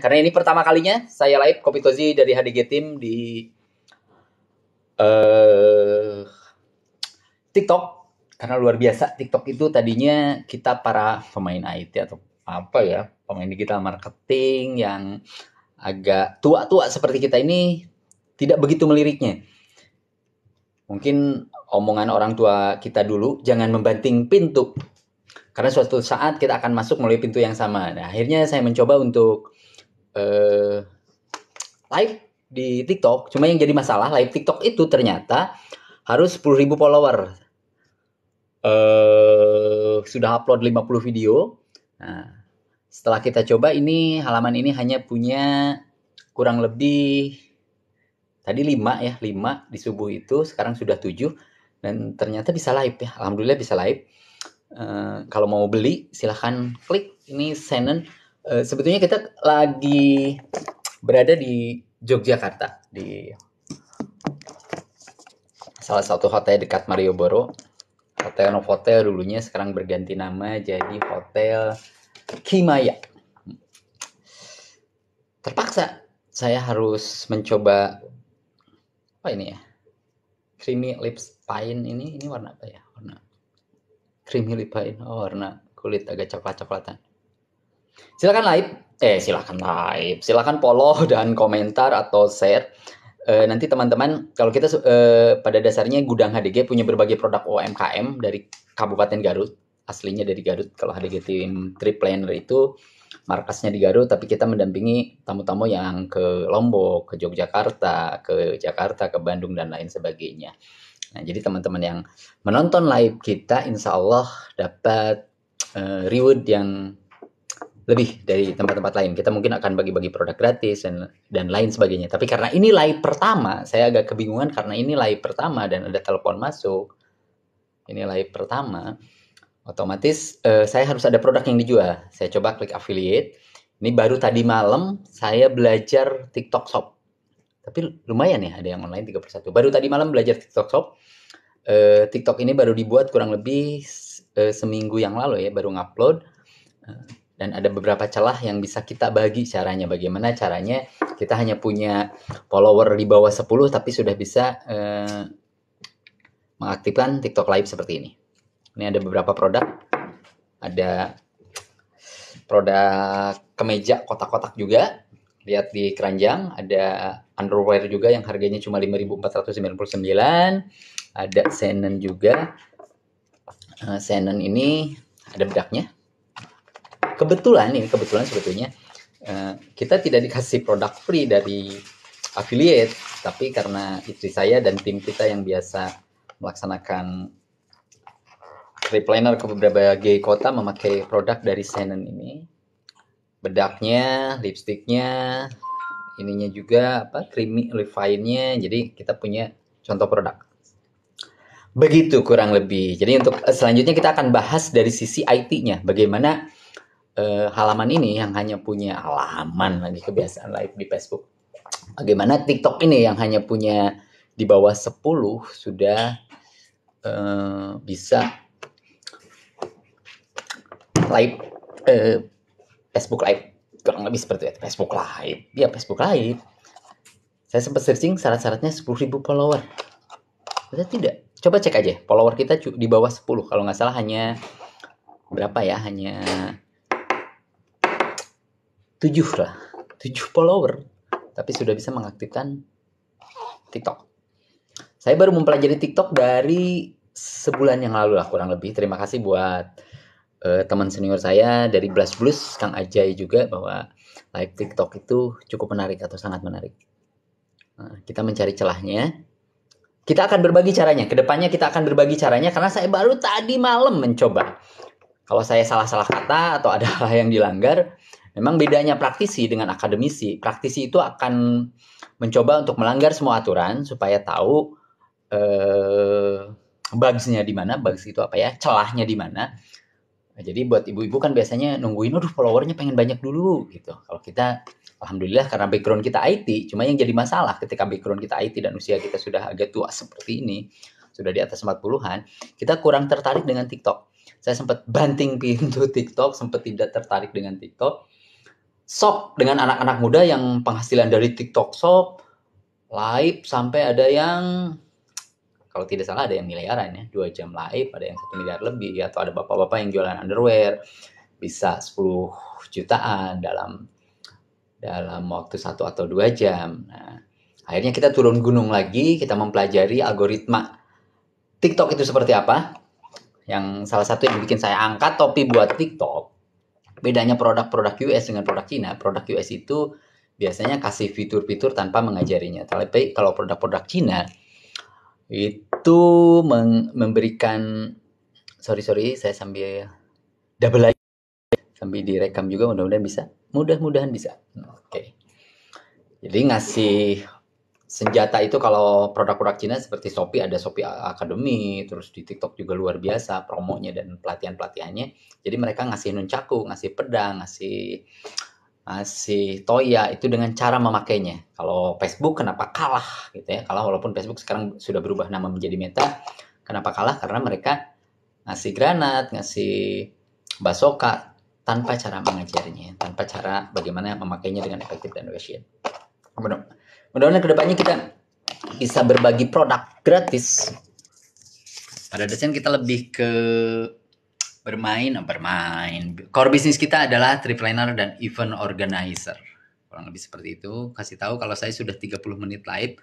karena ini pertama kalinya saya live Kopi Cozy dari HDG Team di TikTok. Karena luar biasa, TikTok itu tadinya kita para pemain IT atau apa ya, pemain digital marketing yang agak tua-tua seperti kita ini tidak begitu meliriknya. Mungkin omongan orang tua kita dulu, jangan membanting pintu. Karena suatu saat kita akan masuk melalui pintu yang sama. Nah, akhirnya saya mencoba untuk live di TikTok. Cuma yang jadi masalah, live TikTok itu ternyata harus 10.000 follower. Sudah upload 50 video. Nah, setelah kita coba ini, halaman ini hanya punya kurang lebih tadi 5 di subuh itu, sekarang sudah 7 dan ternyata bisa live ya. Alhamdulillah bisa live. Kalau mau beli silahkan klik ini Senen. Sebetulnya kita lagi berada di Yogyakarta, di salah satu hotel dekat Malioboro. Hotel Novotel dulunya, sekarang berganti nama jadi Hotel Kimaya. Terpaksa saya harus mencoba apa ini ya? Creamy Lips Pine ini warna apa ya? Warna Creamy Lip Pine. Oh, warna kulit agak coklat-coklatan. Silakan follow dan komentar atau share. Nanti teman-teman, kalau kita pada dasarnya Gudang HDG punya berbagai produk UMKM dari Kabupaten Garut, aslinya dari Garut. Kalau HDG Team Trip Planner itu markasnya di Garut, tapi kita mendampingi tamu-tamu yang ke Lombok, ke Yogyakarta, ke Jakarta, ke Bandung, dan lain sebagainya. Nah, jadi teman-teman yang menonton live kita, insya Allah dapat reward yang lebih dari tempat-tempat lain. Kita mungkin akan bagi-bagi produk gratis dan lain sebagainya. Tapi karena ini live pertama, saya agak kebingungan karena ini live pertama dan ada telepon masuk. Ini live pertama, otomatis saya harus ada produk yang dijual. Saya coba klik affiliate. Ini baru tadi malam saya belajar TikTok Shop. Tapi lumayan ya, ada yang online 3/1. Baru tadi malam belajar TikTok Shop. TikTok ini baru dibuat kurang lebih seminggu yang lalu ya, baru ngupload. Dan ada beberapa celah yang bisa kita bagi caranya. Bagaimana caranya kita hanya punya follower di bawah 10 tapi sudah bisa mengaktifkan TikTok Live seperti ini. Ini ada beberapa produk. Ada produk kemeja kotak-kotak juga. Lihat di keranjang. Ada underwear juga yang harganya cuma 5.499. Ada Senen juga. Senen ini ada bedaknya. Kebetulan sebetulnya kita tidak dikasih produk free dari affiliate, tapi karena istri saya dan tim kita yang biasa melaksanakan trip planner ke berbagai kota memakai produk dari Senen ini, bedaknya, lipstiknya, ininya juga creamy lip fine-nya. Jadi kita punya contoh produk. Begitu kurang lebih. Jadi untuk selanjutnya kita akan bahas dari sisi IT-nya, bagaimana halaman ini yang hanya punya halaman, lagi kebiasaan live di Facebook. Bagaimana TikTok ini yang hanya punya di bawah 10 sudah bisa live Facebook Live. Kurang lebih seperti itu. Facebook Live. Ya, Facebook Live. Saya sempat searching syarat-syaratnya 10.000 follower. Betul tidak? Coba cek aja. Follower kita di bawah 10. Kalau nggak salah hanya berapa ya? Hanya 7 follower, tapi sudah bisa mengaktifkan TikTok. Saya baru mempelajari TikTok dari sebulan yang lalu lah kurang lebih. Terima kasih buat teman senior saya dari Blast Blues, Kang Ajay juga, bahwa live TikTok itu cukup menarik atau sangat menarik. Kita mencari celahnya. Kita akan berbagi caranya. Kedepannya kita akan berbagi caranya karena saya baru tadi malam mencoba. Kalau saya salah-salah kata atau ada hal yang dilanggar, memang bedanya praktisi dengan akademisi. Praktisi itu akan mencoba untuk melanggar semua aturan supaya tahu bugs-nya di mana. Bugs itu apa ya? Celahnya di mana. Nah, jadi buat ibu-ibu kan biasanya nungguin, followernya pengen banyak dulu gitu. Kalau kita, alhamdulillah karena background kita IT, cuma yang jadi masalah ketika background kita IT dan usia kita sudah agak tua seperti ini, sudah di atas 40-an, kita kurang tertarik dengan TikTok. Saya sempat banting pintu TikTok, sempat tidak tertarik dengan TikTok. Shop dengan anak-anak muda yang penghasilan dari TikTok Shop, live sampai ada yang, kalau tidak salah ada yang miliaran ya, 2 jam live, ada yang 1 miliar lebih, atau ada bapak-bapak yang jualan underwear, bisa 10 jutaan dalam waktu 1 atau 2 jam. Nah, akhirnya kita turun gunung lagi, kita mempelajari algoritma TikTok itu seperti apa. Yang salah satu yang bikin saya angkat topi buat TikTok, bedanya produk-produk US dengan produk Cina. Produk US itu biasanya kasih fitur-fitur tanpa mengajarinya. Tapi kalau produk-produk Cina itu memberikan, sorry saya sambil double lagi, sambil direkam juga, mudah-mudahan bisa. Oke. Jadi ngasih senjata itu, kalau produk-produk Cina seperti Shopee, ada Shopee Academy, terus di TikTok juga luar biasa promonya dan pelatihan-pelatihannya. Jadi mereka ngasih nunchaku, ngasih pedang, ngasih toya, itu dengan cara memakainya. Kalau Facebook kenapa kalah gitu ya? Kalau walaupun Facebook sekarang sudah berubah nama menjadi Meta, kenapa kalah? Karena mereka ngasih granat, ngasih basoka tanpa cara mengajarinya, tanpa cara bagaimana memakainya dengan efektif dan efisien. Mudah-mudahan kedepannya kita bisa berbagi produk gratis. Pada dasarnya kita lebih ke bermain. Core bisnis kita adalah trip planner dan event organizer. Kurang lebih seperti itu. Kasih tahu kalau saya sudah 30 menit live.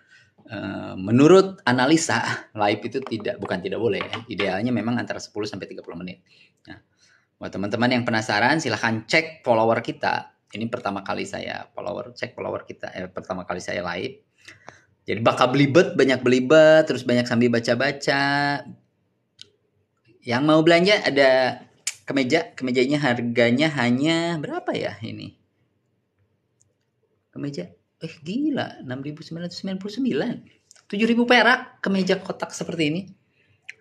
Menurut analisa, live itu bukan tidak boleh ya. Idealnya memang antara 10 sampai 30 menit. Nah, buat teman-teman yang penasaran, silahkan cek follower kita. Ini pertama kali saya cek follower kita, pertama kali saya live. Jadi bakal banyak belibet, terus banyak sambil baca-baca. Yang mau belanja ada kemejanya harganya hanya berapa ya ini? Kemeja, gila, 6.999. 7.000 perak kemeja kotak seperti ini.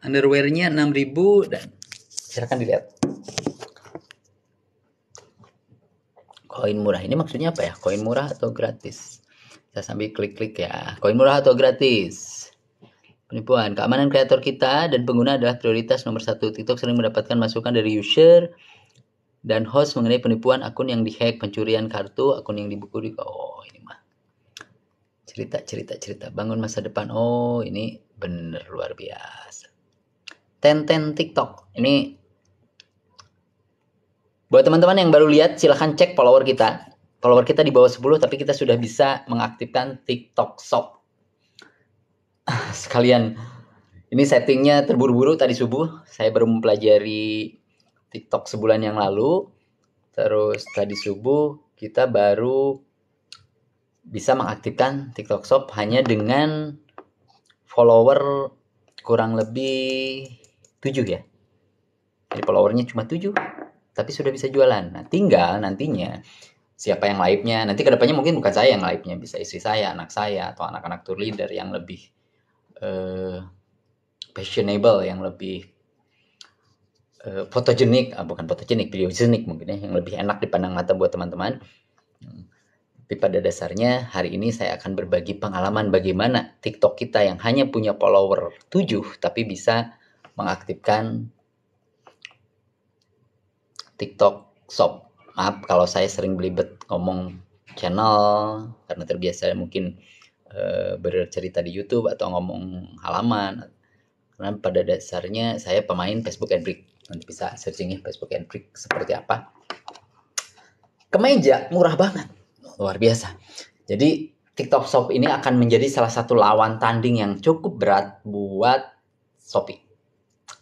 Underwearnya 6.000 dan silakan dilihat. Koin murah ini maksudnya apa ya? Koin murah atau gratis? Saya sambil klik-klik ya. Koin murah atau gratis? Penipuan. Keamanan kreator kita dan pengguna adalah prioritas nomor 1. TikTok sering mendapatkan masukan dari user dan host mengenai penipuan akun yang dihack, pencurian kartu, akun yang dibuku di... Oh, ini mah cerita bangun masa depan. Oh, ini bener luar biasa. Ten TikTok. Ini buat teman-teman yang baru lihat, silahkan cek follower kita. Follower kita di bawah 10, tapi kita sudah bisa mengaktifkan TikTok Shop. Sekalian, ini settingnya terburu-buru tadi subuh. Saya baru mempelajari TikTok sebulan yang lalu. Terus tadi subuh kita baru bisa mengaktifkan TikTok Shop hanya dengan follower kurang lebih 7 ya. Jadi followernya cuma 7. Tapi sudah bisa jualan. Nah, tinggal nantinya siapa yang live-nya. Nanti kedepannya mungkin bukan saya yang live-nya, bisa istri saya, anak saya, atau anak-anak tour leader yang lebih fashionable, yang lebih fotogenik, bukan fotogenik, videogenik mungkin ya, yang lebih enak dipandang mata buat teman-teman. Tapi pada dasarnya hari ini saya akan berbagi pengalaman bagaimana TikTok kita yang hanya punya follower 7 tapi bisa mengaktifkan TikTok Shop. Maaf kalau saya sering belibet ngomong channel karena terbiasa mungkin bercerita di YouTube atau ngomong halaman. Karena pada dasarnya saya pemain Facebook and Brick. Nanti bisa searching ya Facebook and Brick seperti apa. Kemeja murah banget, luar biasa. Jadi TikTok Shop ini akan menjadi salah satu lawan tanding yang cukup berat buat Shopee.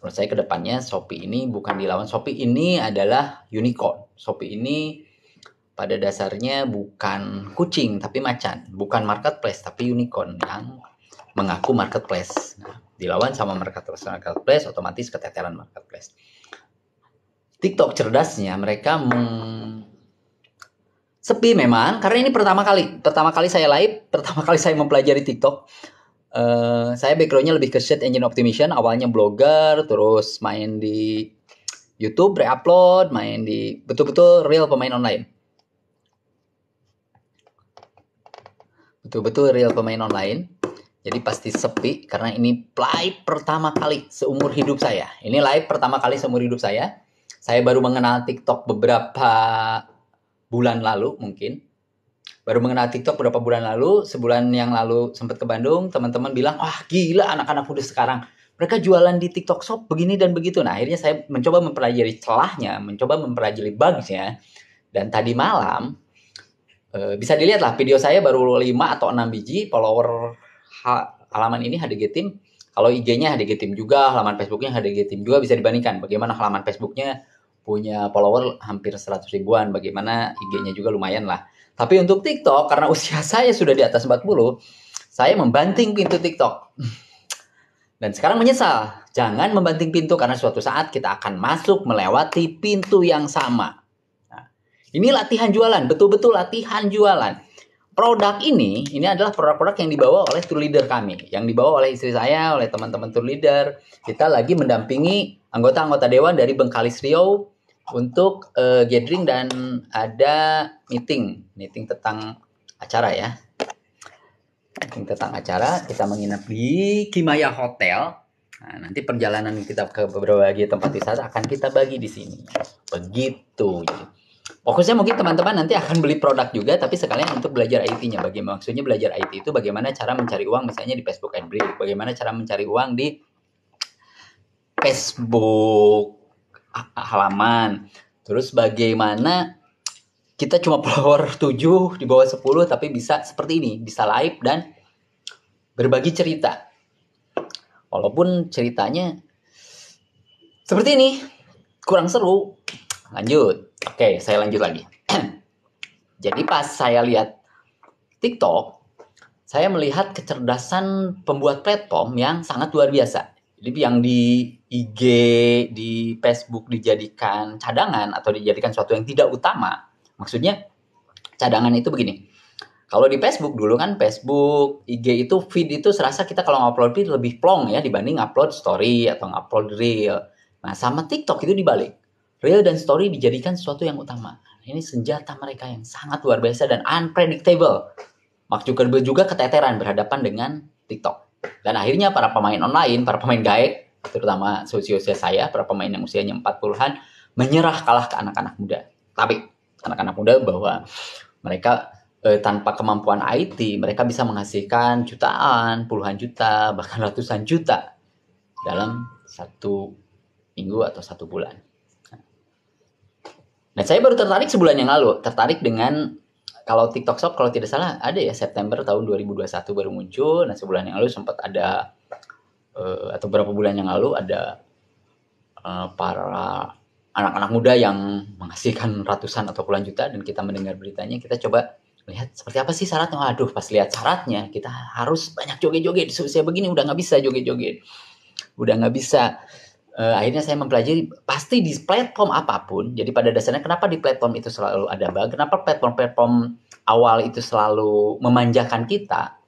Menurut saya ke depannya Shopee ini bukan dilawan. Shopee ini adalah unicorn. Shopee ini pada dasarnya bukan kucing tapi macan. Bukan marketplace tapi unicorn yang mengaku marketplace. Nah, dilawan sama marketplace otomatis keteteran marketplace. TikTok cerdasnya mereka sepi memang karena ini pertama kali saya live, pertama kali saya mempelajari TikTok. Saya backgroundnya lebih ke search engine optimization, awalnya blogger, terus main di YouTube, re-upload, main di betul-betul real pemain online. Jadi pasti sepi karena ini live pertama kali seumur hidup saya. Saya baru mengenal TikTok beberapa bulan lalu mungkin. Baru mengenal TikTok beberapa bulan lalu, sebulan yang lalu sempat ke Bandung, teman-teman bilang, wah gila anak-anak muda sekarang. Mereka jualan di TikTok Shop begini dan begitu. Nah akhirnya saya mencoba mempelajari celahnya, mencoba mempelajari bugsnya. Dan tadi malam, bisa dilihat lah video saya baru 5 atau 6 biji, follower halaman ini HDG Team. Kalau IG-nya HDG Team juga, halaman Facebook-nya HDG Team juga, bisa dibandingkan. Bagaimana halaman Facebook-nya punya follower hampir 100 ribuan, bagaimana IG-nya juga lumayan lah. Tapi untuk TikTok, karena usia saya sudah di atas 40, saya membanting pintu TikTok. Dan sekarang menyesal. Jangan membanting pintu karena suatu saat kita akan masuk melewati pintu yang sama. Nah, ini latihan jualan, betul-betul latihan jualan. Produk ini adalah produk-produk yang dibawa oleh tour leader kami, yang dibawa oleh istri saya, oleh teman-teman tour leader. Kita lagi mendampingi anggota-anggota dewan dari Bengkalis Riau untuk gathering dan ada meeting tentang acara ya. Meeting tentang acara, kita menginap di Kimaya Hotel. Nah, nanti perjalanan kita ke berbagai tempat wisata akan kita bagi di sini. Begitu. Fokusnya mungkin teman-teman nanti akan beli produk juga, tapi sekalian untuk belajar IT-nya. Bagaimana maksudnya belajar IT itu bagaimana cara mencari uang misalnya di Facebook Adbreak, bagaimana cara mencari uang di Facebook halaman. Terus bagaimana kita cuma follower 7 di bawah 10 tapi bisa seperti ini, bisa live dan berbagi cerita. Walaupun ceritanya seperti ini, kurang seru. Lanjut. Oke, saya lanjut lagi. Jadi pas saya lihat TikTok, saya melihat kecerdasan pembuat platform yang sangat luar biasa. Jadi yang di IG, di Facebook dijadikan cadangan atau dijadikan sesuatu yang tidak utama. Maksudnya cadangan itu begini. Kalau di Facebook dulu kan, Facebook, IG itu feed itu serasa kita kalau ngupload feed lebih plong ya dibanding upload story atau ngupload reel. Nah sama TikTok itu dibalik. Reel dan story dijadikan sesuatu yang utama. Ini senjata mereka yang sangat luar biasa dan unpredictable. Mark Zuckerberg juga keteteran berhadapan dengan TikTok. Dan akhirnya para pemain online, para pemain gaek, terutama usia saya, para pemain yang usianya 40-an, menyerah kalah ke anak-anak muda. Tapi anak-anak muda bahwa mereka tanpa kemampuan IT, mereka bisa menghasilkan jutaan, puluhan juta, bahkan ratusan juta dalam 1 minggu atau 1 bulan. Nah, saya baru tertarik sebulan yang lalu, tertarik dengan kalau TikTok Shop kalau tidak salah ada ya September tahun 2021 baru muncul. Nah, sebulan yang lalu sempat ada atau beberapa bulan yang lalu ada para anak-anak muda yang menghasilkan ratusan atau puluhan juta dan kita mendengar beritanya, kita coba lihat seperti apa sih syaratnya. Waduh, pas lihat syaratnya kita harus banyak joget-joget. Saya begini udah nggak bisa joget-joget, udah nggak bisa. Akhirnya saya mempelajari pasti di platform apapun. Jadi pada dasarnya kenapa di platform itu selalu ada bug, kenapa platform awal itu selalu memanjakan kita.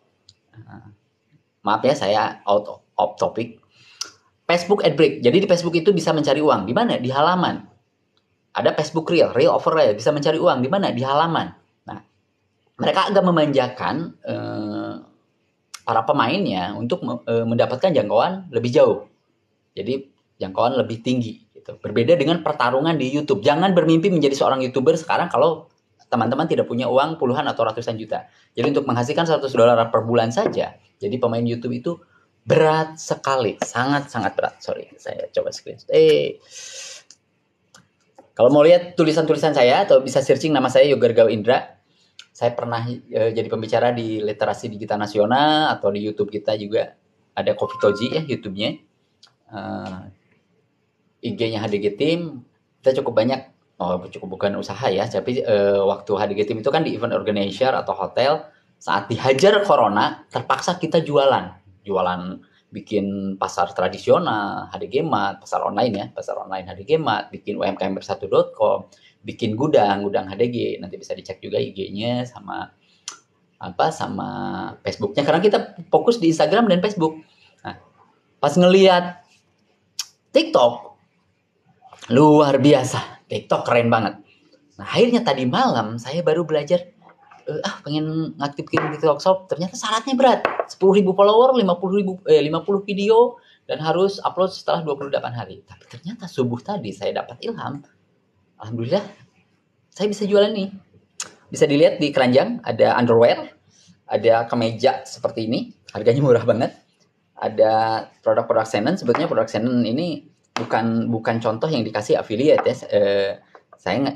Maaf ya saya out of topic. Facebook Adbreak. Jadi di Facebook itu bisa mencari uang. Di mana? Di halaman. Ada Facebook Reel, Reel over Reel. Bisa mencari uang. Di mana? Di halaman. Nah, mereka agak memanjakan para pemainnya untuk mendapatkan jangkauan lebih jauh. Jadi jangkauan lebih tinggi. Gitu. Berbeda dengan pertarungan di YouTube. Jangan bermimpi menjadi seorang YouTuber sekarang kalau teman-teman tidak punya uang puluhan atau ratusan juta. Jadi untuk menghasilkan $100 per bulan saja, jadi pemain YouTube itu berat sekali, sangat-sangat berat. Sorry, saya coba screen. Kalau mau lihat tulisan-tulisan saya atau bisa searching nama saya Yoga Argawa Indra. Saya pernah jadi pembicara di Literasi Digital Nasional atau di YouTube kita juga ada Coffee Toji ya YouTube-nya. IG-nya HDG Team. Kita cukup banyak. Cukup bukan usaha ya, tapi waktu HDG Team itu kan di event organizer atau hotel, saat dihajar corona, terpaksa kita jualan bikin pasar tradisional HDG Mart, pasar online ya, pasar online HDG Mart, bikin umkmbersatu.com, bikin gudang HDG, nanti bisa dicek juga IG-nya sama Facebook-nya, karena kita fokus di Instagram dan Facebook. Nah, pas ngelihat TikTok, luar biasa. TikTok keren banget. Nah, akhirnya tadi malam saya baru belajar pengen ngaktifin TikTok Shop. Ternyata syaratnya berat. 10.000 follower, 50 video dan harus upload setelah 28 hari. Tapi ternyata subuh tadi saya dapat ilham. Alhamdulillah saya bisa jualan nih. Bisa dilihat di keranjang, ada underwear, ada kemeja seperti ini, harganya murah banget. Ada produk-produk Shannon, sebetulnya produk Shannon ini bukan contoh yang dikasih affiliate ya. Saya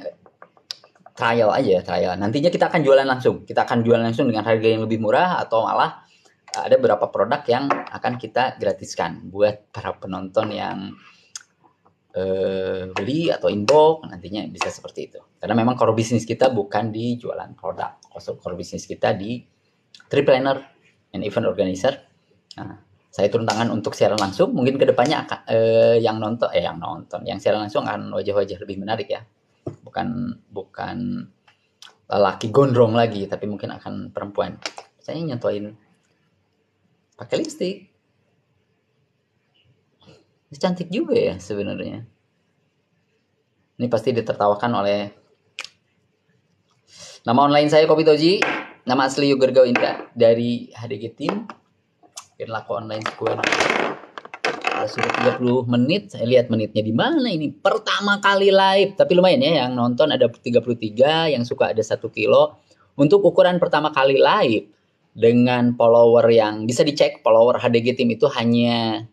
trial aja, trial. Nantinya kita akan jualan langsung. Kita akan jualan langsung dengan harga yang lebih murah atau malah ada beberapa produk yang akan kita gratiskan buat para penonton yang beli atau inbox, nantinya bisa seperti itu. Karena memang core bisnis kita bukan di jualan produk. Core bisnis kita di trip planner and event organizer. Nah, saya turun tangan untuk siaran langsung. Mungkin kedepannya akan yang siaran langsung akan wajah-wajah lebih menarik ya. Bukan laki gondrong lagi, tapi mungkin akan perempuan. Saya nyentuhin pakai lipstick. Ini cantik juga ya sebenarnya. Ini pasti ditertawakan oleh nama online saya Kopi Toji, nama asli Yoga Indra dari HDG Team. Laku online square. Sudah 30 menit, saya lihat menitnya di mana ini. Pertama kali live, tapi lumayan ya yang nonton ada 33, yang suka ada 1 kilo. Untuk ukuran pertama kali live dengan follower yang bisa dicek, follower HDG Team itu hanya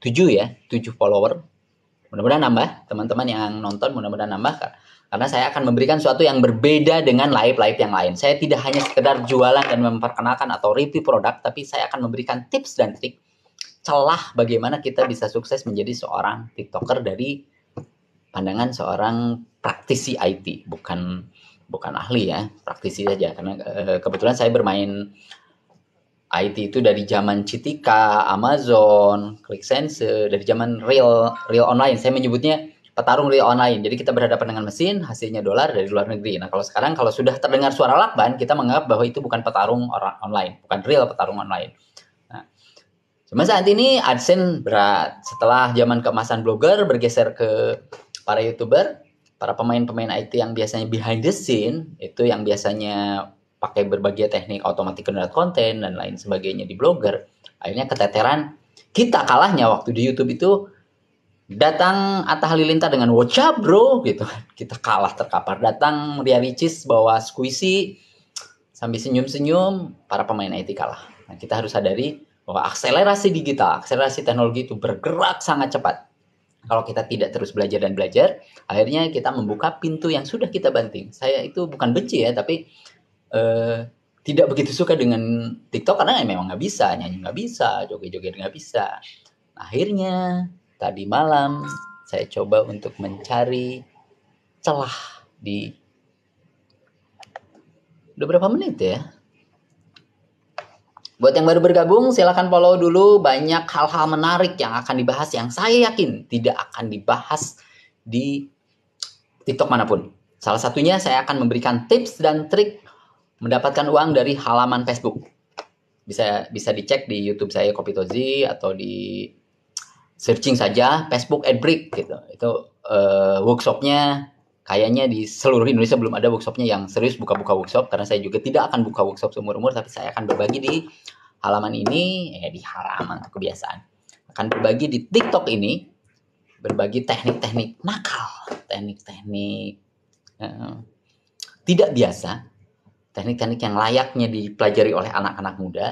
7 follower. Mudah-mudahan nambah, teman-teman yang nonton mudah-mudahan nambah, karena saya akan memberikan sesuatu yang berbeda dengan live-live yang lain. Saya tidak hanya sekedar jualan dan memperkenalkan atau review produk, tapi saya akan memberikan tips dan trik celah bagaimana kita bisa sukses menjadi seorang TikToker dari pandangan seorang praktisi IT, bukan ahli ya, praktisi saja. Karena kebetulan saya bermain IT itu dari zaman Citika, Amazon, ClickSense, dari zaman real online. Saya menyebutnya petarung real online. Jadi kita berhadapan dengan mesin, hasilnya dolar dari luar negeri. Nah, kalau sekarang kalau sudah terdengar suara lakban, kita menganggap bahwa itu bukan petarung online, bukan real petarung online. Nah, cuma saat ini AdSense berat. Setelah zaman keemasan blogger bergeser ke para YouTuber, para pemain-pemain IT yang biasanya behind the scene, itu yang biasanya pakai berbagai teknik automatic generate konten dan lain sebagainya di blogger, akhirnya keteteran. Kita kalahnya waktu di YouTube itu datang Atta Halilintar dengan "What's up bro?" gitu. Kita kalah terkapar. Datang Ria Ricis bawa squishy sambil senyum-senyum, para pemain IT kalah. Nah, kita harus sadari bahwa akselerasi digital, akselerasi teknologi itu bergerak sangat cepat. Kalau kita tidak terus belajar dan belajar, akhirnya kita membuka pintu yang sudah kita banting. Saya itu bukan benci ya, tapi tidak begitu suka dengan TikTok karena memang nggak bisa, nyanyi nggak bisa, joget-joget nggak bisa. Akhirnya tadi malam saya coba untuk mencari celah di udah berapa menit ya? Buat yang baru bergabung, silakan follow dulu. Banyak hal-hal menarik yang akan dibahas yang saya yakin tidak akan dibahas di TikTok manapun. Salah satunya saya akan memberikan tips dan trik mendapatkan uang dari halaman Facebook. Bisa dicek di YouTube saya Kopi Tozi atau di searching saja Facebook Adbrick gitu. Itu workshopnya kayaknya di seluruh Indonesia belum ada workshopnya yang serius buka-buka workshop, karena saya juga tidak akan buka workshop seumur-umur, tapi saya akan berbagi di halaman ini, di halaman kebiasaan. Akan berbagi di TikTok ini, berbagi teknik-teknik nakal, teknik-teknik tidak biasa, teknik-teknik yang layaknya dipelajari oleh anak-anak muda.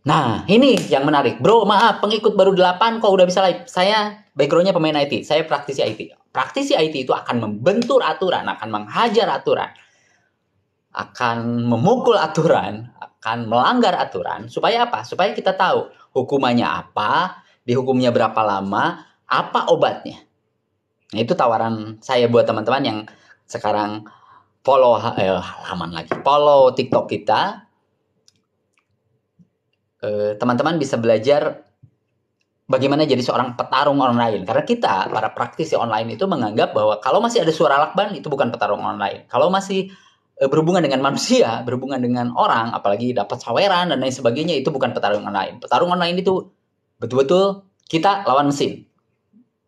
Nah, ini yang menarik. Bro, maaf, pengikut baru 8 kok udah bisa live. Saya background-nya pemain IT. Saya praktisi IT. Praktisi IT itu akan membentur aturan, akan menghajar aturan, akan memukul aturan, akan melanggar aturan. Supaya apa? Supaya kita tahu hukumannya apa, dihukumnya berapa lama, apa obatnya. Nah, itu tawaran saya buat teman-teman yang sekarang follow follow TikTok kita. Teman-teman bisa belajar bagaimana jadi seorang petarung online. Karena kita, para praktisi online itu menganggap bahwa kalau masih ada suara lakban, itu bukan petarung online. Kalau masih berhubungan dengan manusia, berhubungan dengan orang, apalagi dapat saweran dan lain sebagainya, itu bukan petarung online. Petarung online itu betul-betul kita lawan mesin.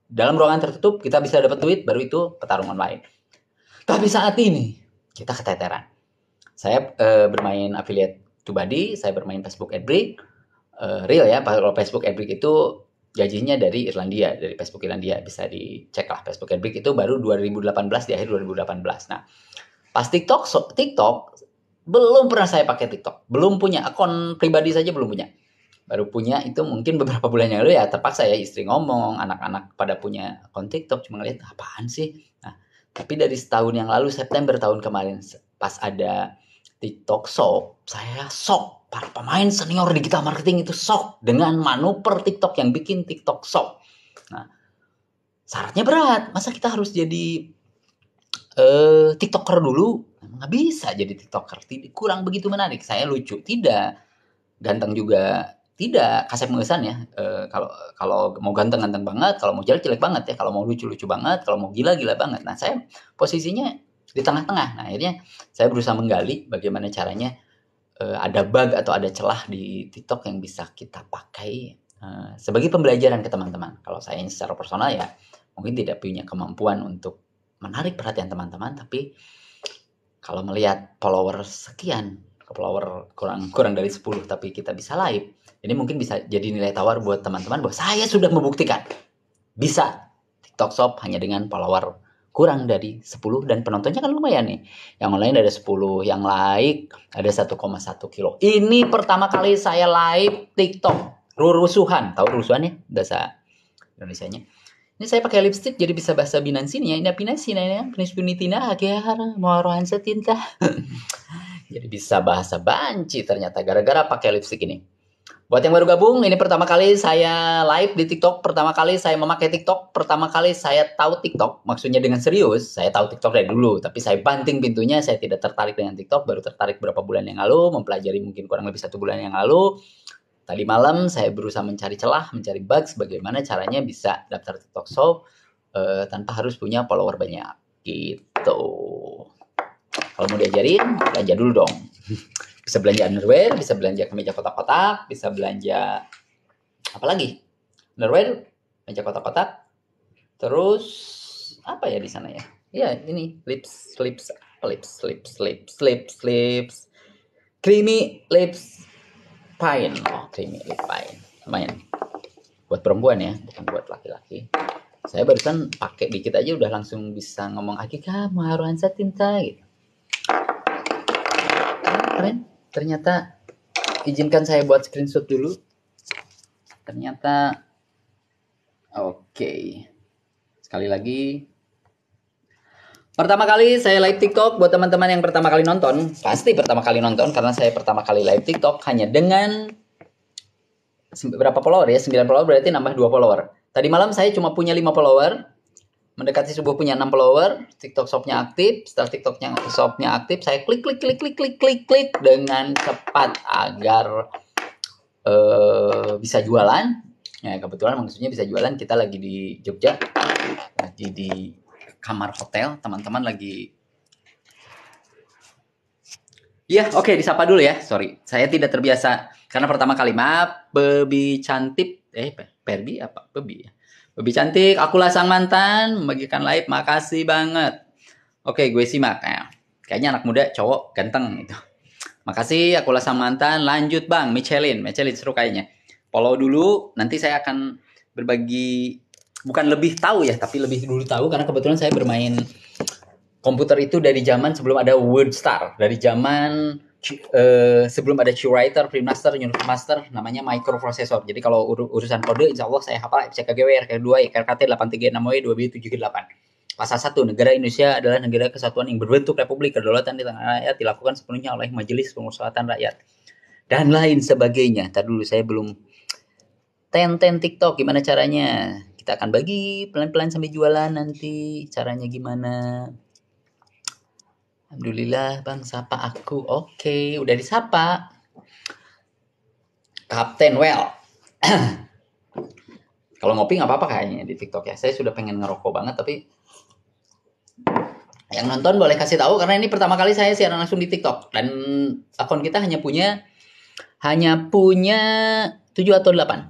Dalam ruangan tertutup, kita bisa dapat duit, baru itu petarung online. Tapi saat ini, kita keteteran. Saya bermain affiliate TubeBuddy, saya bermain Facebook Adbrick, real ya. Kalau Facebook Adbrick itu gajinya dari Irlandia, dari Facebook Irlandia. Bisa dicek lah, Facebook Break itu baru 2018, di akhir 2018. Nah, pas TikTok belum pernah saya pakai TikTok. Belum punya akun pribadi saja, belum punya. Baru punya itu mungkin beberapa bulan yang lalu, ya terpaksa ya, istri ngomong, anak-anak pada punya akun TikTok, cuma ngeliat apaan sih. Nah, tapi dari setahun yang lalu, September tahun kemarin, pas ada TikTok Shop, saya shock. Para pemain senior digital marketing itu shock dengan manuver TikTok yang bikin TikTok Shop. Nah, syaratnya berat. Masa kita harus jadi TikToker dulu? Nggak bisa jadi TikToker. Kurang begitu menarik. Saya lucu? Tidak. Ganteng juga? Tidak. Kasep mengesan ya. Kalau mau ganteng banget, kalau mau jelek banget ya, kalau mau lucu banget, kalau mau gila banget. Nah, saya posisinya di tengah-tengah. Nah, akhirnya saya berusaha menggali bagaimana caranya ada bug atau ada celah di TikTok yang bisa kita pakai sebagai pembelajaran ke teman-teman. Kalau saya secara personal ya mungkin tidak punya kemampuan untuk menarik perhatian teman-teman, tapi kalau melihat follower sekian, follower kurang dari 10 tapi kita bisa live, ini mungkin bisa jadi nilai tawar buat teman-teman bahwa saya sudah membuktikan bisa TikTok Shop hanya dengan follower kurang dari 10 dan penontonnya kan lumayan nih. Yang online ada 10, yang like ada 1,1 kilo. Ini pertama kali saya live TikTok. Rurusuhan, tahu rurusuhan ya? Bahasa Indonesianya. Ini saya pakai lipstick jadi bisa bahasa Binansinya. Ini Binansi ya, Punitina agar morohan setinta. Jadi bisa bahasa Banci ternyata gara-gara pakai lipstick ini. Buat yang baru gabung, ini pertama kali saya live di TikTok, pertama kali saya memakai TikTok, pertama kali saya tahu TikTok, maksudnya dengan serius. Saya tahu TikTok dari dulu, tapi saya banting pintunya, saya tidak tertarik dengan TikTok, baru tertarik berapa bulan yang lalu, mempelajari mungkin kurang lebih 1 bulan yang lalu. Tadi malam saya berusaha mencari celah, mencari bugs, bagaimana caranya bisa daftar TikTok Shop tanpa harus punya follower banyak. Gitu. Kalau mau diajarin, belanja dulu dong. Bisa belanja underwear, bisa belanja kemeja kotak-kotak, bisa belanja apa lagi? Underwear, kemeja kotak-kotak. Terus apa ya di sana ya? Ya, ini lips. Creamy lips pine. Oh, creamy lip pine. Lumayan. Buat perempuan ya, bukan buat laki-laki. Saya barusan pakai dikit aja udah langsung bisa ngomong Akika maharuan satinta gitu. Keren. Ternyata izinkan saya buat screenshot dulu. Ternyata oke. Sekali lagi. Pertama kali saya live TikTok buat teman-teman yang pertama kali nonton, pasti pertama kali nonton karena saya pertama kali live TikTok hanya dengan berapa follower ya? 9 follower berarti nambah 2 follower. Tadi malam saya cuma punya 5 follower. Mendekati subuh punya 6 follower, TikTok Shop-nya aktif. Setelah TikTok Shop-nya aktif, saya klik dengan cepat agar bisa jualan. Ya, kebetulan maksudnya bisa jualan, kita lagi di Jogja, lagi di kamar hotel, teman-teman lagi. Ya, oke, disapa dulu ya. Sorry, saya tidak terbiasa karena pertama kali. Maaf, Bebi cantik. Perbi apa? Bebi ya. Bebi cantik, akulah sang mantan, membagikan live, makasih banget. Oke, gue simak. Kayaknya anak muda, cowok, ganteng gitu. Makasih, akulah sang mantan. Lanjut bang, Michelin seru kayaknya. Follow dulu, nanti saya akan berbagi, bukan lebih tahu ya, tapi lebih dulu tahu, karena kebetulan saya bermain komputer itu dari zaman sebelum ada WordStar, dari zaman sebelum ada QWriter, PreMaster, UniMaster, namanya microprocessor. Jadi kalau urusan kode, insya Allah saya hafal FCKGW, RK2, RKT 836W, 2B78. Pasal 1, negara Indonesia adalah negara kesatuan yang berbentuk republik, kedaulatan di tanah rakyat dilakukan sepenuhnya oleh Majelis Pemusyawaratan Rakyat. Dan lain sebagainya. Tadi dulu saya belum ten TikTok, gimana caranya? Kita akan bagi pelan-pelan sampai jualan nanti. Caranya gimana? Alhamdulillah bang, sapa aku. Oke, udah disapa. Kapten Well. Kalau ngopi nggak apa-apa kayaknya di TikTok ya. Saya sudah pengen ngerokok banget, tapi yang nonton boleh kasih tahu karena ini pertama kali saya siaran langsung di TikTok dan akun kita hanya punya 7 atau 8.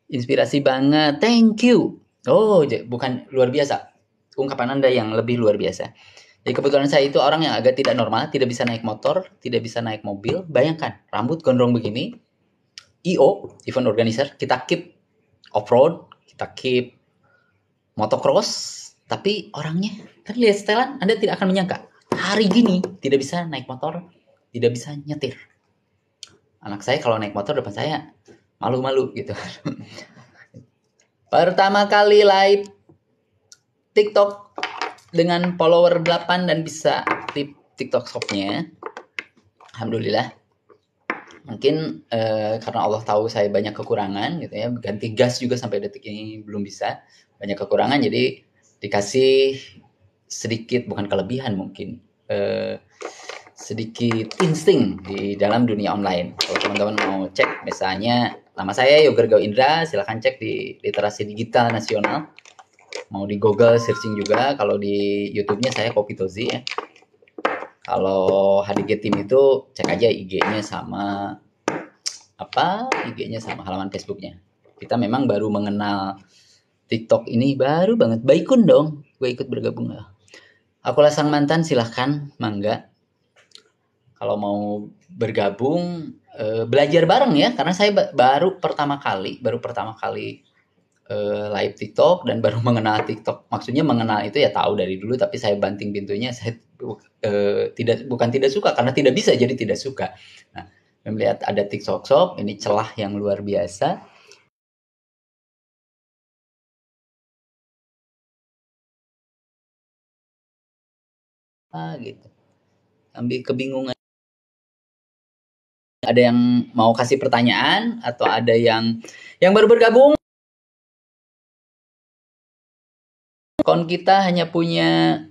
Inspirasi banget, thank you. Oh, bukan luar biasa. Ungkapan Anda yang lebih luar biasa. Jadi kebetulan saya itu orang yang agak tidak normal, tidak bisa naik motor, tidak bisa naik mobil. Bayangkan, rambut gondrong begini, EO, event organizer, kita keep off-road, kita keep motocross, tapi orangnya kan lihat setelan, Anda tidak akan menyangka hari gini tidak bisa naik motor, tidak bisa nyetir. Anak saya kalau naik motor depan saya malu-malu gitu. Pertama kali live TikTok dengan follower 8 dan bisa aktif TikTok shop-nya. Alhamdulillah. Mungkin karena Allah tahu saya banyak kekurangan gitu ya, ganti gas juga sampai detik ini belum bisa, banyak kekurangan, jadi dikasih sedikit, bukan kelebihan mungkin, sedikit insting di dalam dunia online. Kalau teman-teman mau cek misalnya nama saya Yoga Gau Indra, silahkan cek di Literasi Digital Nasional. Mau di Google searching juga, kalau di YouTube-nya saya Kopi Tozi ya. Kalau HDG Team itu cek aja IG-nya sama IG-nya sama halaman Facebook-nya. Kita memang baru mengenal TikTok ini baru banget. Baikun dong, gue ikut bergabung lah. Akulah sang mantan, silahkan, mangga. Kalau mau bergabung, belajar bareng ya, karena saya baru pertama kali live TikTok dan baru mengenal TikTok. Maksudnya mengenal itu ya tahu dari dulu, tapi saya banting pintunya, saya bukan tidak suka, karena tidak bisa jadi tidak suka. Nah, melihat ada TikTok Shop, ini celah yang luar biasa. Gitu. Ambil kebingungan. Ada yang mau kasih pertanyaan atau ada yang baru bergabung? Akun kita hanya punya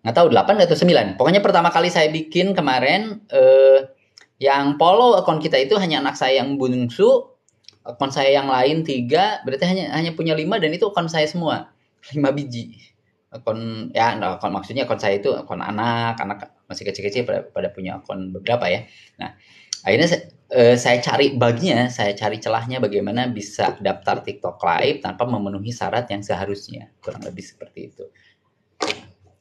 nggak tahu 8 atau 9. Pokoknya pertama kali saya bikin kemarin, yang follow akun kita itu hanya anak saya yang bungsu, akun saya yang lain 3, berarti hanya punya 5, dan itu akun saya semua 5 biji. Akun maksudnya akun saya itu akun anak masih kecil-kecil pada punya akun beberapa ya. Nah, akhirnya saya cari bugnya, saya cari celahnya bagaimana bisa daftar TikTok Live tanpa memenuhi syarat yang seharusnya, kurang lebih seperti itu.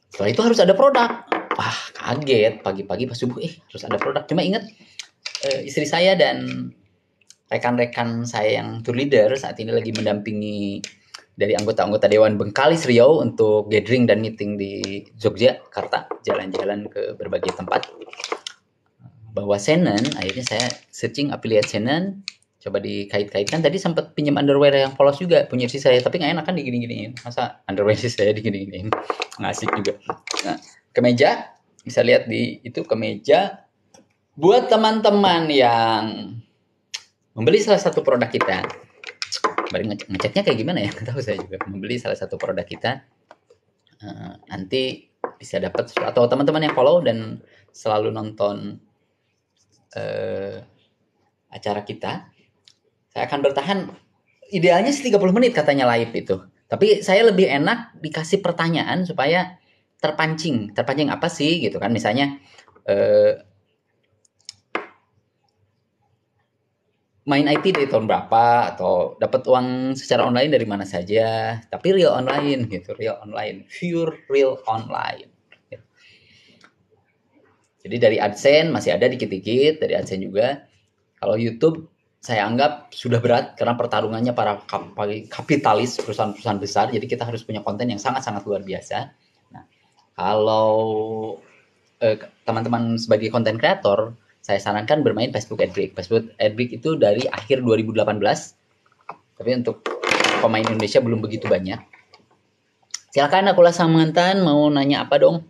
Setelah itu harus ada produk. Wah, kaget pagi-pagi pas subuh, harus ada produk. Cuma ingat, istri saya dan rekan-rekan saya yang tour leader saat ini lagi mendampingi dari anggota-anggota Dewan Bengkalis Riau untuk gathering dan meeting di Yogyakarta, jalan-jalan ke berbagai tempat. Bahwa Shannon, akhirnya saya searching affiliate Shannon, coba dikait-kaitkan. Tadi sempat pinjam underwear yang polos juga punya istri saya, tapi nggak enak kan digini-giniin. Masa underwear saya digini-giniin, nggak asik juga. Nah, kemeja, bisa lihat di itu kemeja. Buat teman-teman yang membeli salah satu produk kita, baru ngeceknya kayak gimana ya, nggak tahu saya juga. Membeli salah satu produk kita, nanti bisa dapat, atau teman-teman yang follow dan selalu nonton acara kita, saya akan bertahan idealnya 30 menit katanya live itu, tapi saya lebih enak dikasih pertanyaan supaya terpancing apa sih gitu kan, misalnya main IT dari tahun berapa, atau dapat uang secara online dari mana saja, tapi real online gitu, pure real online. Jadi dari AdSense masih ada dikit-dikit, dari AdSense juga. Kalau YouTube saya anggap sudah berat karena pertarungannya para kapitalis, perusahaan-perusahaan besar, jadi kita harus punya konten yang sangat-sangat luar biasa. Nah, kalau teman-teman sebagai konten kreator, saya sarankan bermain Facebook Adbreak. Facebook Adbreak itu dari akhir 2018, tapi untuk pemain Indonesia belum begitu banyak. Silakan Akulah sang mantan, mau nanya apa dong?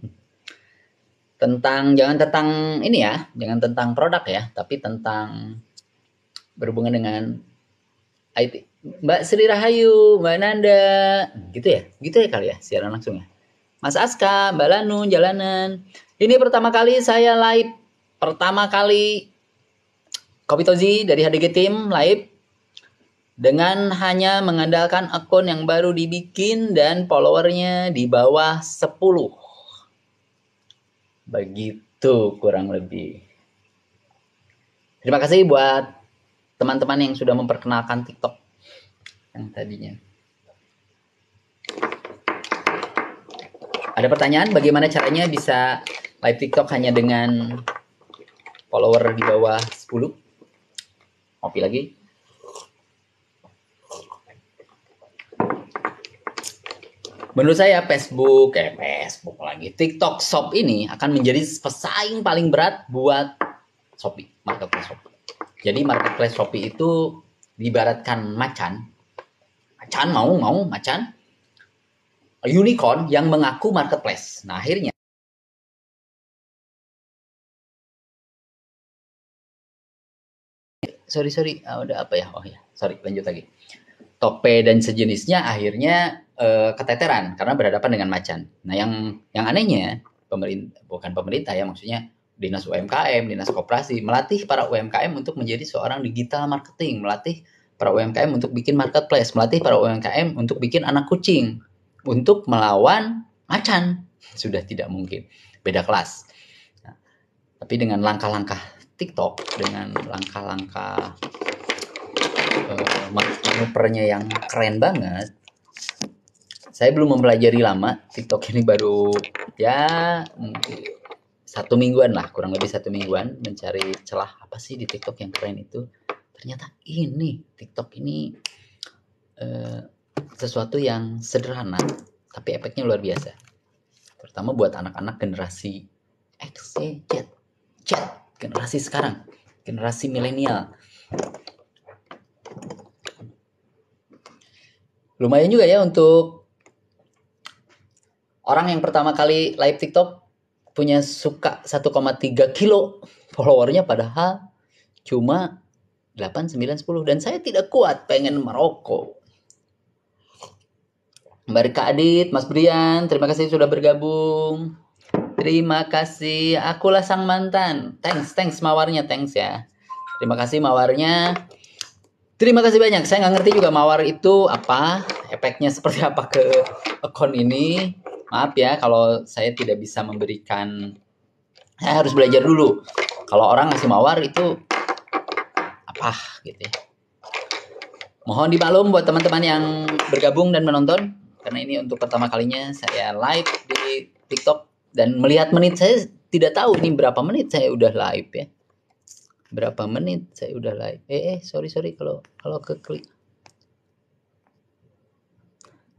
Jangan tentang produk ya, tapi tentang berhubungan dengan IT. Mbak Sri Rahayu, Mbak Nanda, gitu ya kali ya, siaran langsung ya. Mas Aska, Mbak Lanu, jalanan. Ini pertama kali saya live, Kopi Tozi dari HDG Team live, dengan hanya mengandalkan akun yang baru dibikin dan followernya di bawah 10. Begitu kurang lebih. Terima kasih buat teman-teman yang sudah memperkenalkan TikTok yang tadinya. Ada pertanyaan bagaimana caranya bisa live TikTok hanya dengan follower di bawah 10. Kopi lagi. Menurut saya Facebook lagi, TikTok Shop ini akan menjadi pesaing paling berat buat Shopee, marketplace Shopee. Jadi marketplace Shopee itu diibaratkan macan unicorn yang mengaku marketplace. Nah akhirnya udah apa ya? Oh ya, lanjut lagi. Tope dan sejenisnya akhirnya keteteran karena berhadapan dengan macan. Nah, yang anehnya bukan pemerintah ya, maksudnya Dinas UMKM, Dinas Koperasi melatih para UMKM untuk menjadi seorang digital marketing, melatih para UMKM untuk bikin marketplace, melatih para UMKM untuk bikin anak kucing untuk melawan macan. Sudah tidak mungkin. Beda kelas. Nah, tapi dengan langkah-langkah TikTok, dengan langkah-langkah manuvernya yang keren banget. Saya belum mempelajari lama, TikTok ini baru ya 1 mingguan lah, kurang lebih 1 mingguan mencari celah apa sih di TikTok yang keren itu. Ternyata ini TikTok ini sesuatu yang sederhana tapi efeknya luar biasa. Terutama buat anak-anak generasi X, Y, Z, generasi sekarang, generasi milenial. Lumayan juga ya untuk orang yang pertama kali live TikTok punya suka 1,3 kilo followernya, padahal cuma 8, 9, 10. Dan saya tidak kuat, pengen merokok. Mbak Rika Adit, Mas Brian, terima kasih sudah bergabung. Terima kasih, akulah sang mantan. Thanks mawarnya, thanks ya. Terima kasih mawarnya. Terima kasih banyak. Saya nggak ngerti juga mawar itu apa, efeknya seperti apa ke akun ini. Maaf ya kalau saya tidak bisa memberikan. Saya harus belajar dulu. Kalau orang ngasih mawar itu apa gitu ya. Mohon dimaklum buat teman-teman yang bergabung dan menonton, karena ini untuk pertama kalinya saya live di TikTok dan melihat menit saya tidak tahu ini berapa menit saya udah live ya. Berapa menit saya udah live. Sorry kalau ke klik.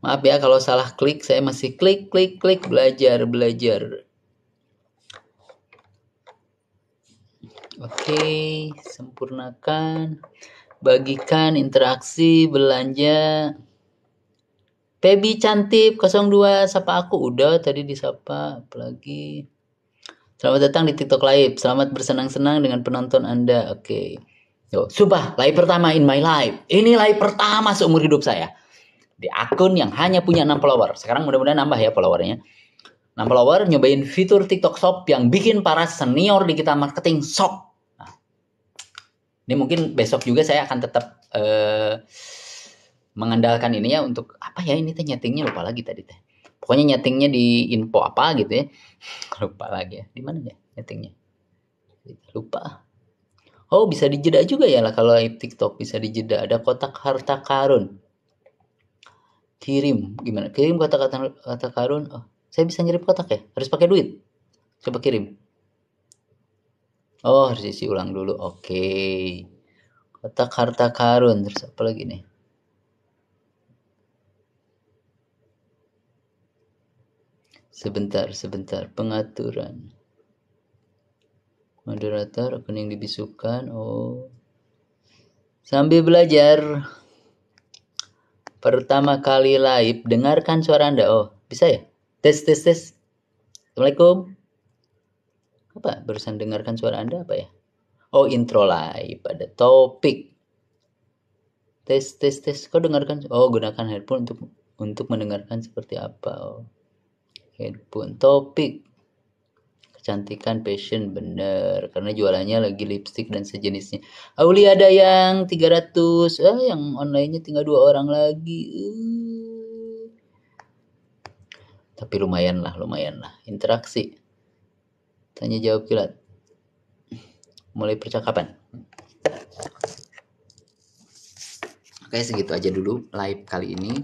Maaf ya kalau salah klik, saya masih klik belajar. Oke, sempurnakan, bagikan, interaksi, belanja. Pebi cantik 02, sapa aku udah tadi disapa, apalagi. Selamat datang di TikTok Live. Selamat bersenang-senang dengan penonton Anda. Oke. Yo, sumpah, live pertama in my life. Ini live pertama seumur hidup saya. Di akun yang hanya punya 6 follower. Sekarang mudah-mudahan nambah ya followernya. 6 follower, nyobain fitur TikTok Shop yang bikin para senior digital marketing shock. Nah, ini mungkin besok juga saya akan tetap mengandalkan ini ya untuk apa ya, ini teh nyetingnya lupa lagi tadi teh. Pokoknya nyetingnya di info apa gitu ya. Lupa lagi ya. Di mana ya nyetingnya? Lupa. Oh, bisa dijeda juga ya lah kalau TikTok, bisa dijeda. Ada kotak harta karun. Kirim gimana? Kirim kotak harta karun. Oh, saya bisa ngirim kotak ya? Harus pakai duit. Coba kirim. Oh, harus isi ulang dulu. Oke. Kotak harta karun. Terus apa lagi nih? Sebentar. Pengaturan. Moderator, rekening dibisukan. Oh. Sambil belajar. Pertama kali live, dengarkan suara Anda. Oh, bisa ya? Tes. Assalamualaikum. Apa? Barusan dengarkan suara Anda apa ya? Oh, intro live. Ada topik. Tes. Kau dengarkan? Oh, gunakan headphone untuk mendengarkan seperti apa? Oh. Headphone. Topik. Kecantikan, fashion, bener. Karena jualannya lagi lipstick dan sejenisnya. Auli ada yang 300. Yang online-nya tinggal 2 orang lagi. Tapi lumayan lah. Interaksi. Tanya jawab kilat. Mulai percakapan. Oke, segitu aja dulu live kali ini.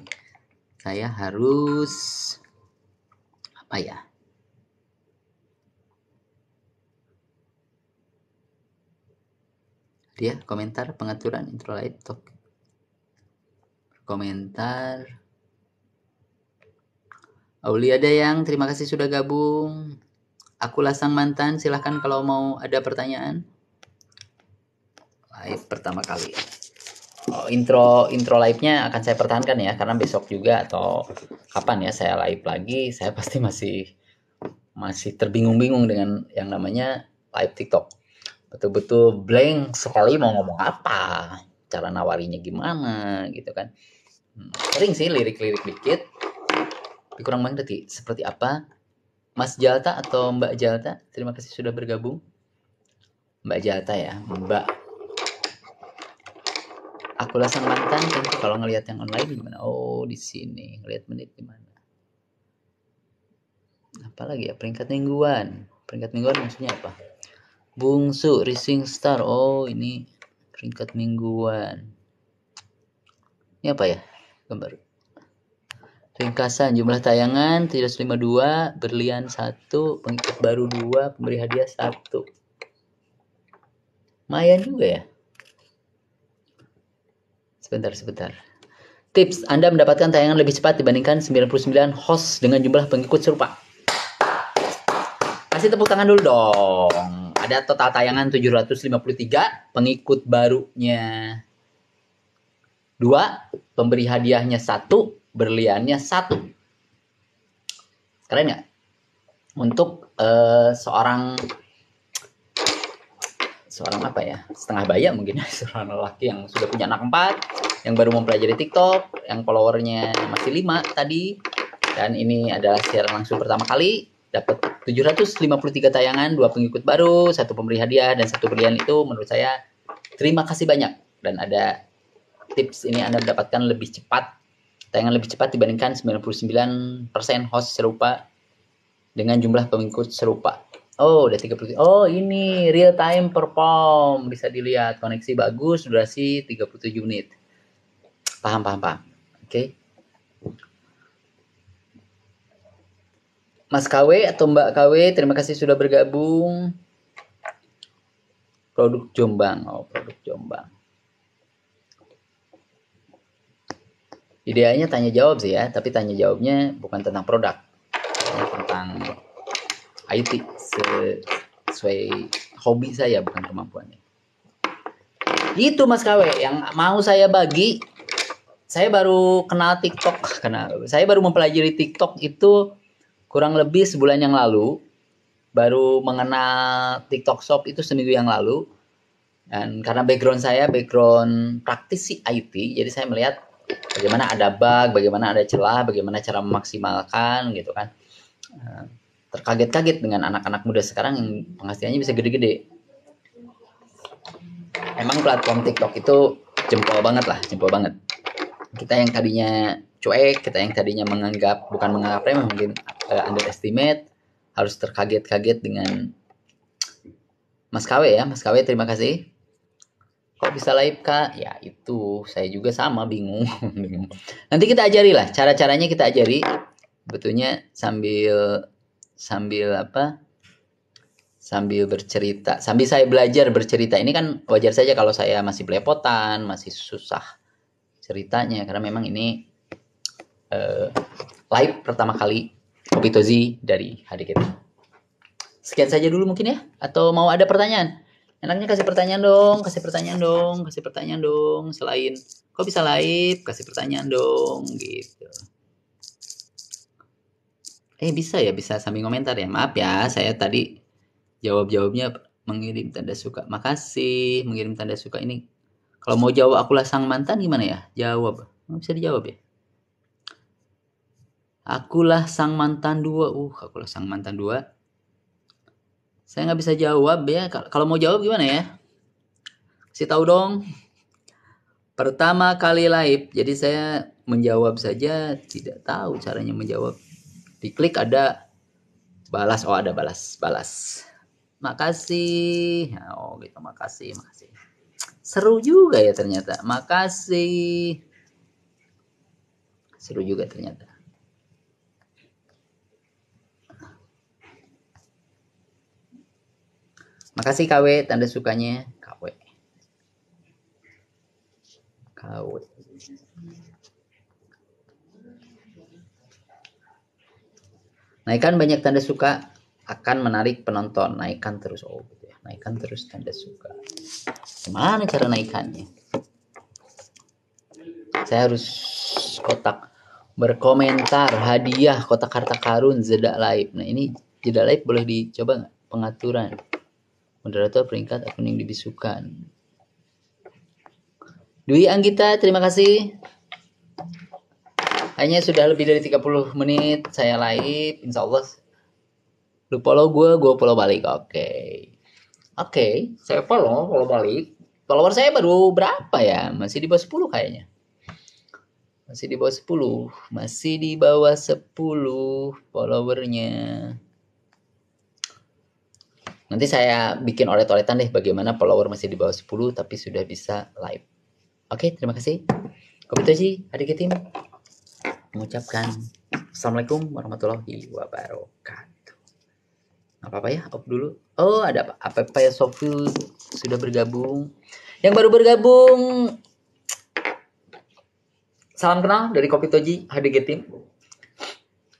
Saya harus apa ya? Dia komentar pengaturan intro live talk. Komentar. Aulia Dayang, terima kasih sudah gabung. Akulah sang mantan, silahkan kalau mau ada pertanyaan. Live pertama kali. Intro live-nya akan saya pertahankan ya, karena besok juga atau kapan ya saya live lagi, saya pasti masih terbingung-bingung dengan yang namanya live TikTok. Betul-betul blank sekali mau ngomong apa, cara nawarinya gimana gitu kan. Sering sih lirik-lirik dikit, tapi kurang mengerti seperti apa. Mas Jalta atau Mbak Jalta, terima kasih sudah bergabung. Mbak Jalta ya, Mbak. Akulah sang mantan, tentu kalau ngelihat yang online gimana? Oh, di sini ngelihat menit gimana? Apalagi ya, peringkat mingguan. Peringkat mingguan maksudnya apa? Bungsu Rising Star. Oh, ini peringkat mingguan. Ini apa ya? Gambar. Ringkasan jumlah tayangan 352, berlian 1, pengikut baru 2, pemberi hadiah 1. Lumayan juga ya. Sebentar. Tips, Anda mendapatkan tayangan lebih cepat dibandingkan 99 host dengan jumlah pengikut serupa. Kasih tepuk tangan dulu dong. Ada total tayangan 753, pengikut barunya 2, pemberi hadiahnya 1, berliannya 1. Keren nggak? Untuk seorang apa ya, setengah baya mungkin, seorang lelaki yang sudah punya anak 4, yang baru mempelajari TikTok, yang followernya masih 5 tadi, dan ini adalah siaran langsung pertama kali, dapat 753 tayangan, 2 pengikut baru, 1 pemberi hadiah, dan 1 berlian. Itu menurut saya terima kasih banyak. Dan ada tips ini, Anda mendapatkan lebih cepat, tayangan lebih cepat dibandingkan 99% host serupa dengan jumlah pengikut serupa. Oh, udah 30. Oh, ini real time perform. Bisa dilihat, koneksi bagus, durasi 37 menit. Paham. Oke. Mas KW atau Mbak KW, terima kasih sudah bergabung. Produk Jombang. Oh, produk Jombang. Idealnya tanya jawab sih ya, tapi tanya jawabnya bukan tentang produk, tentang IT sesuai hobi saya, bukan kemampuannya. Itu Mas KW yang mau saya bagi. Saya baru kenal TikTok, karena saya baru mempelajari TikTok itu kurang lebih sebulan yang lalu. Baru mengenal TikTok Shop itu seminggu yang lalu. Dan karena background saya background praktisi IT, jadi saya melihat bagaimana ada bug, bagaimana ada celah, bagaimana cara memaksimalkan gitu kan. Terkaget-kaget dengan anak-anak muda sekarang yang penghasilannya bisa gede-gede. Emang platform TikTok itu jempol banget. Kita yang tadinya cuek, kita yang tadinya bukan menganggap remeh, mungkin underestimate, harus terkaget-kaget dengan Mas KW ya. Mas KW, terima kasih. Kok bisa live Kak? Ya itu, saya juga sama, bingung. Nanti kita ajari lah, cara-caranya kita ajari. Betulnya sambil apa? Sambil bercerita, sambil saya belajar bercerita. Ini kan wajar saja kalau saya masih belepotan, masih susah ceritanya, karena memang ini live pertama kali Kopi Tozi dari HDKT. Sekian saja dulu mungkin ya, atau mau ada pertanyaan? Enaknya kasih pertanyaan dong. Selain kok bisa live, kasih pertanyaan dong gitu. Bisa sambil komentar ya. Maaf ya, saya tadi jawabnya mengirim tanda suka. Makasih, mengirim tanda suka ini. Kalau mau jawab akulah sang mantan gimana ya? Jawab. Bisa dijawab ya? Akulah sang mantan 2. Akulah sang mantan 2. Saya nggak bisa jawab ya. Kalau mau jawab gimana ya? Kasih tahu dong. Pertama kali live, jadi saya menjawab saja tidak tahu caranya menjawab. Diklik ada balas. Oh, ada balas. Makasih. Oh gitu, makasih. Seru juga ya ternyata. Makasih. Seru juga ternyata. Makasih KW, tanda sukanya KW. Naikkan banyak tanda suka akan menarik penonton. Naikkan terus. Oh, gitu ya. Naikkan terus tanda suka. Gimana cara naikannya? Saya harus kotak berkomentar, hadiah, kotak harta karun, jeda live. Nah ini jeda live boleh dicoba nggak? Pengaturan. Moderator peringkat akun yang dibisukan. Dwi Anggita, terima kasih. Hanya sudah lebih dari 30 menit saya live. Insya Allah. Lu follow gue follow balik. Oke, saya follow balik. Follower saya baru berapa ya? Masih di bawah 10 kayaknya. Masih di bawah 10. Masih di bawah 10 followernya. Nanti saya bikin oret-oretan deh bagaimana follower masih di bawah 10 tapi sudah bisa live. Oke, terima kasih. Kopi Toji, adik tim mengucapkan Assalamualaikum warahmatullahi wabarakatuh. Apa-apa ya, off dulu. Oh, ada apa ya, Sofi sudah bergabung. Yang baru bergabung, salam kenal dari Kopi Toji, HDG Tim.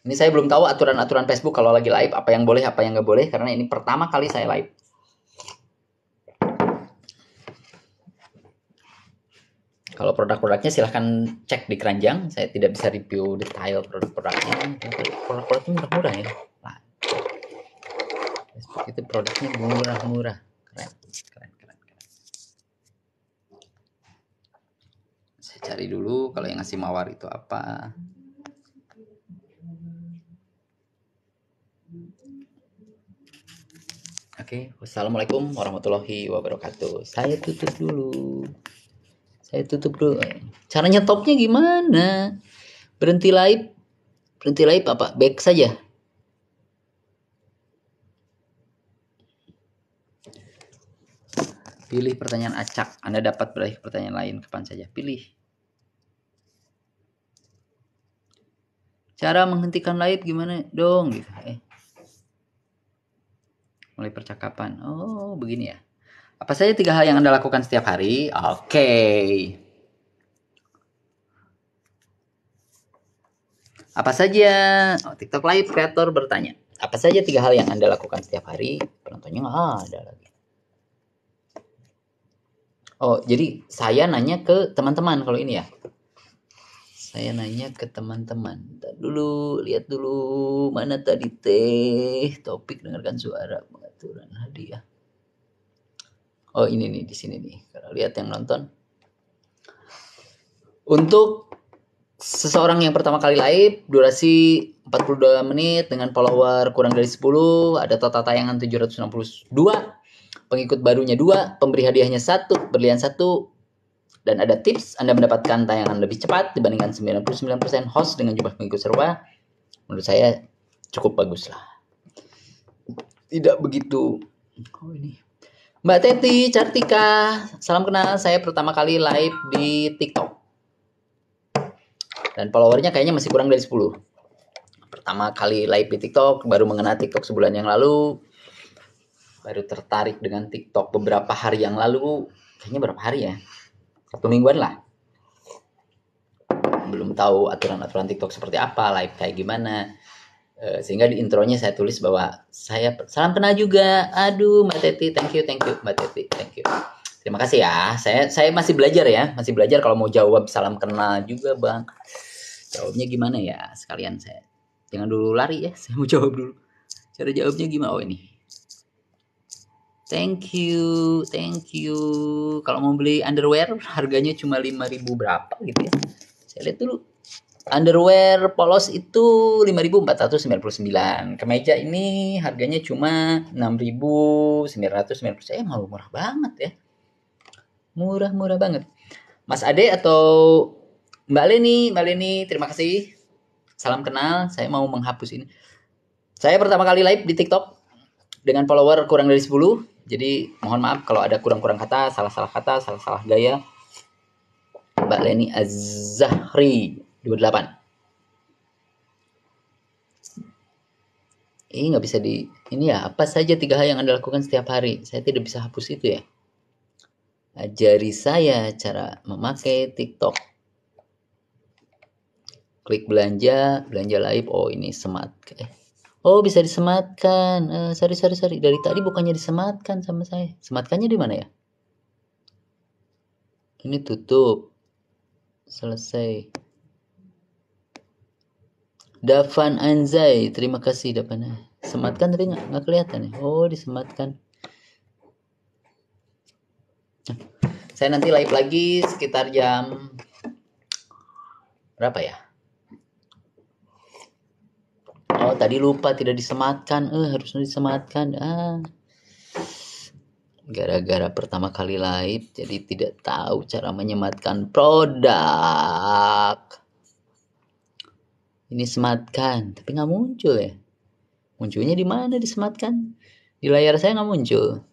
Ini saya belum tahu aturan-aturan Facebook kalau lagi live, apa yang boleh, apa yang nggak boleh, karena ini pertama kali saya live. Kalau produk-produknya silahkan cek di keranjang. Saya tidak bisa review detail produk-produknya. Produk-produknya murah-murah ya. Nah, Facebook itu produknya murah-murah. Keren. Saya cari dulu kalau yang ngasih mawar itu apa. Oke, wassalamualaikum warahmatullahi wabarakatuh. Saya tutup dulu. Caranya topnya gimana? Berhenti live apa? Back saja. Pilih pertanyaan acak. Anda dapat berakhir pertanyaan lain kapan saja. Pilih. Cara menghentikan live gimana dong? Gitu. Mulai percakapan. Oh, begini ya. Apa saja 3 hal yang Anda lakukan setiap hari? Oke. Apa saja? Oh, TikTok Live kreator bertanya. Apa saja 3 hal yang Anda lakukan setiap hari? Penontonnya nggak ada lagi. Oh, jadi saya nanya ke teman-teman kalau ini ya. Saya nanya ke teman-teman. Lihat dulu mana tadi topik dengarkan suara pengaturan hadiah. Oh, ini nih di sini nih. Kalau lihat yang nonton. Untuk seseorang yang pertama kali live, durasi 42 menit dengan follower kurang dari 10, ada total tayangan 762, pengikut barunya 2, pemberi hadiahnya 1, berlian 1, dan ada tips Anda mendapatkan tayangan lebih cepat dibandingkan 99% host dengan jumlah pengikut serupa. Menurut saya cukup bagus lah. Tidak begitu. Oh ini. Mbak Teti Cartika, salam kenal. Saya pertama kali live di TikTok. Dan followernya kayaknya masih kurang dari 10. Pertama kali live di TikTok, baru mengenal TikTok sebulan yang lalu. Baru tertarik dengan TikTok beberapa hari yang lalu. Kayaknya berapa hari ya? 1 mingguan lah. Belum tahu aturan-aturan TikTok seperti apa, live kayak gimana. Sehingga di intronya saya tulis bahwa saya salam kenal juga. Aduh, Mbak Teti, thank you Mbak Teti, thank you. Terima kasih ya. Saya masih belajar ya, kalau mau jawab salam kenal juga, Bang. Jawabnya gimana ya? Sekalian saya jangan dulu lari ya, saya mau jawab dulu. Cara jawabnya gimana? Oh ini. Thank you. Kalau mau beli underwear harganya cuma 5.000 berapa gitu ya. Saya lihat dulu. Underwear polos itu 5.499. Kemeja ini harganya cuma 6.999. Malu murah banget ya. Murah banget. Mas Ade atau Mbak Leni, terima kasih. Salam kenal. Saya mau menghapus ini. Saya pertama kali live di TikTok dengan follower kurang dari 10. Jadi mohon maaf kalau ada kurang-kurang kata, salah-salah kata, salah-salah gaya. Mbak Leni Az-Zahri 28. Ini nggak bisa ini ya, apa saja 3 hal yang Anda lakukan setiap hari? Saya tidak bisa hapus itu ya. Ajari saya cara memakai TikTok. Klik belanja live. Oh ini smart. Oh, bisa disematkan. Sorry. Dari tadi bukannya disematkan sama saya. Sematkannya di mana ya? Ini tutup. Selesai. Dafan Anzai, terima kasih Dafan. Sematkan tapi nggak kelihatan ya. Oh, disematkan. Saya nanti live lagi sekitar jam berapa ya? Oh, tadi lupa tidak disematkan. Harusnya disematkan. Gara-gara pertama kali live, jadi tidak tahu cara menyematkan produk. Ini sematkan, tapi nggak muncul ya. Munculnya di mana disematkan? Di layar saya nggak muncul.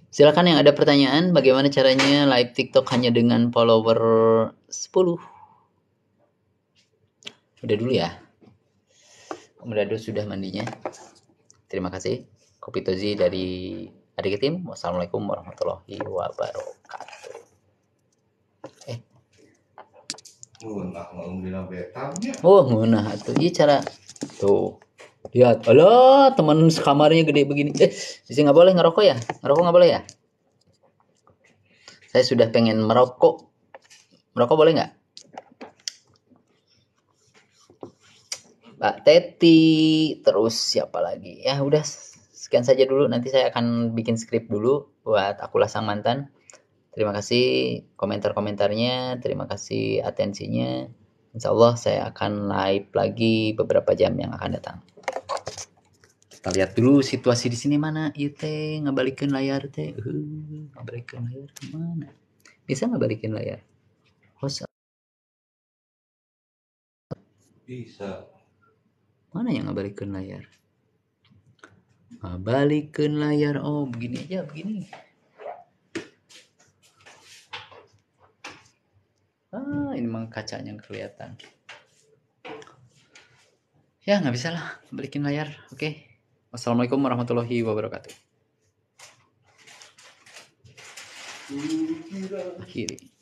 Silakan yang ada pertanyaan, bagaimana caranya live TikTok hanya dengan follower 10? Udah dulu ya. Om Dado sudah mandinya. Terima kasih. Kopi Tozi dari Adik Tim. Wassalamualaikum warahmatullahi wabarakatuh. Oh, ngunah tuh. Iya cara tuh. Lihat, alah teman sekamarnya gede begini. Di sini nggak boleh ngerokok ya? Ngerokok nggak boleh ya? Saya sudah pengen merokok. Merokok boleh nggak? Mbak Teti, terus siapa lagi? Ya udah sekian saja dulu. Nanti saya akan bikin skrip dulu buat Akulah Sang Mantan. Terima kasih komentar-komentarnya, terima kasih atensinya. Insya Allah saya akan live lagi beberapa jam yang akan datang. Kita lihat dulu situasi di sini mana. Iya teh, ngabalikin layar teh. Ngabalikin layar kemana? Bisa ngabalikin layar? Host bisa. Mana yang ngabalikin layar? Ngabalikin layar. Oh, begini aja, begini. Ini memang kacanya kelihatan. Ya, nggak bisa lah. Balikin layar. Oke. Wassalamualaikum warahmatullahi wabarakatuh. Akhiri.